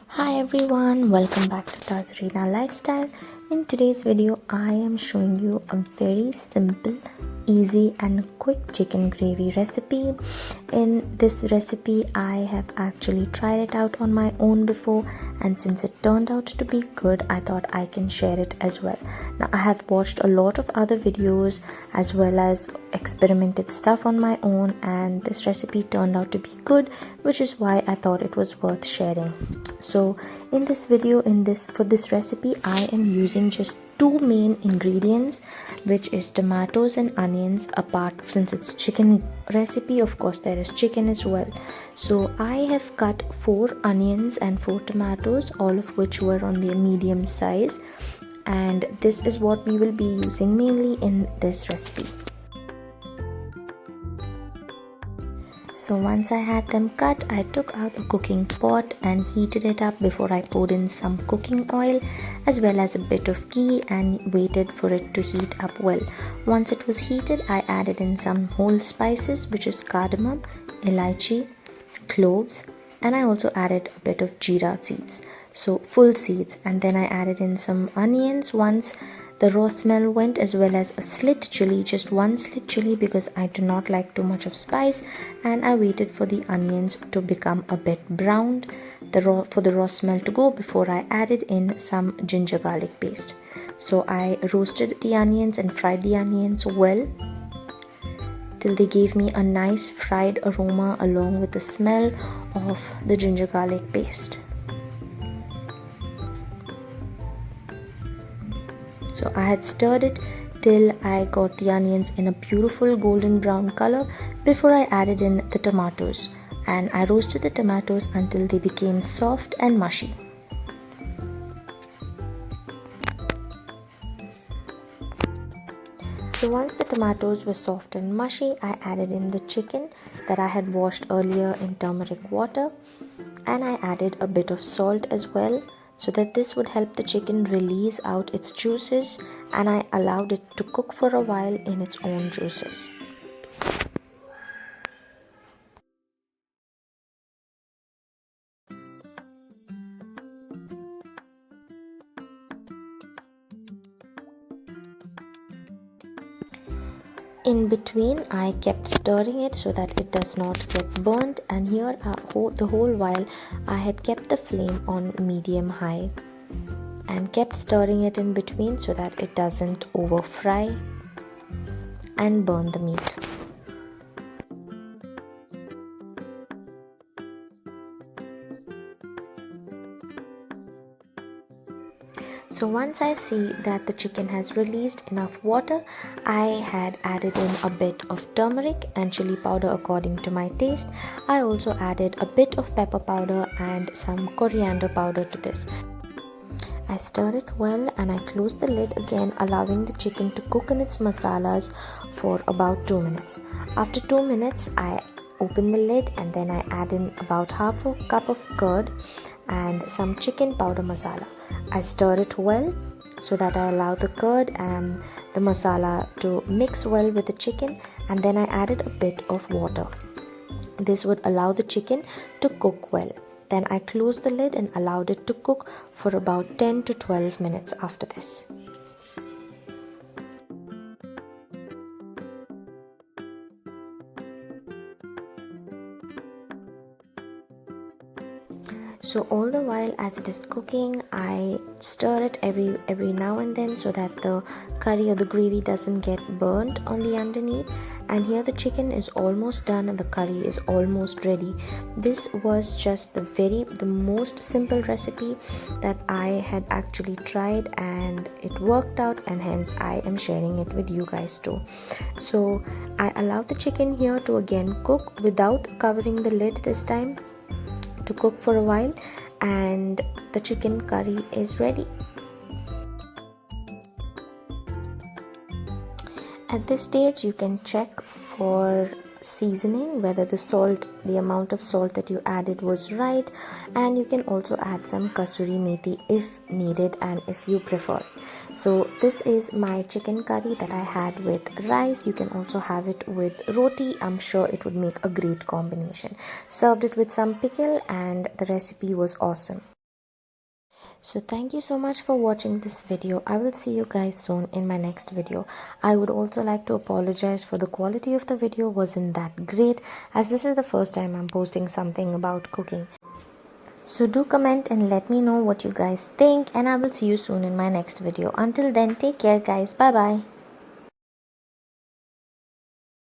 Hi everyone, welcome back to Tazreena Lifestyle. In today's video, I am showing you a very simple, easy and quick chicken gravy recipe. In this recipe, I have actually tried it out on my own before, and since it turned out to be good, I thought I can share it as well. Now, I have watched a lot of other videos as well as experimented stuff on my own, and this recipe turned out to be good, which is why I thought it was worth sharing. So in this video, for this recipe, I am using just two main ingredients, which is tomatoes and onions. Apart, since it's chicken recipe, of course there is chicken as well. So I have cut 4 onions and 4 tomatoes, all of which were on the medium size, and this is what we will be using mainly in this recipe. So once I had them cut, I took out a cooking pot and heated it up before I poured in some cooking oil as well as a bit of ghee and waited for it to heat up well. Once it was heated, I added in some whole spices, which is cardamom, elaichi, cloves, and I also added a bit of jeera seeds, so full seeds, and then I added in some onions once the raw smell went, as well as a slit chili, just one slit chili because I do not like too much of spice, and I waited for the onions to become a bit browned, for the raw smell to go before I added in some ginger garlic paste. So I roasted the onions and fried the onions well till they gave me a nice fried aroma along with the smell of the ginger garlic paste. So I had stirred it till I got the onions in a beautiful golden brown color before I added in the tomatoes, and I roasted the tomatoes until they became soft and mushy. So once the tomatoes were soft and mushy, I added in the chicken that I had washed earlier in turmeric water, and I added a bit of salt as well, so that this would help the chicken release out its juices, and I allowed it to cook for a while in its own juices. In between, I kept stirring it so that it does not get burnt, and here the whole while I had kept the flame on medium high and kept stirring it in between so that it doesn't over fry and burn the meat. So once I see that the chicken has released enough water, I had added in a bit of turmeric and chili powder according to my taste. I also added a bit of pepper powder and some coriander powder to this. I stirred it well and I closed the lid again, allowing the chicken to cook in its masalas for about 2 minutes. After 2 minutes, I open the lid and then I add in about half a cup of curd and some chicken powder masala. I stir it well so that I allow the curd and the masala to mix well with the chicken, and then I added a bit of water. This would allow the chicken to cook well. Then I closed the lid and allowed it to cook for about 10 to 12 minutes after this. So all the while as it is cooking, I stir it every now and then so that the curry or the gravy doesn't get burnt on the underneath. And here the chicken is almost done and the curry is almost ready. This was just the most simple recipe that I had actually tried, and it worked out, and hence I am sharing it with you guys too. So I allowed the chicken here to again cook without covering the lid this time, to cook for a while, and the chicken curry is ready. At this stage, you can check for seasoning whether the amount of salt that you added was right, and you can also add some kasuri methi if needed and if you prefer. So this is my chicken curry that I had with rice. You can also have it with roti. I'm sure it would make a great combination. Served it with some pickle and the recipe was awesome. So thank you so much for watching this video. I will see you guys soon in my next video. I would also like to apologize for the quality of the video wasn't that great, as this is the first time I'm posting something about cooking. So do comment and let me know what you guys think, and I will see you soon in my next video. Until then, take care guys. Bye bye.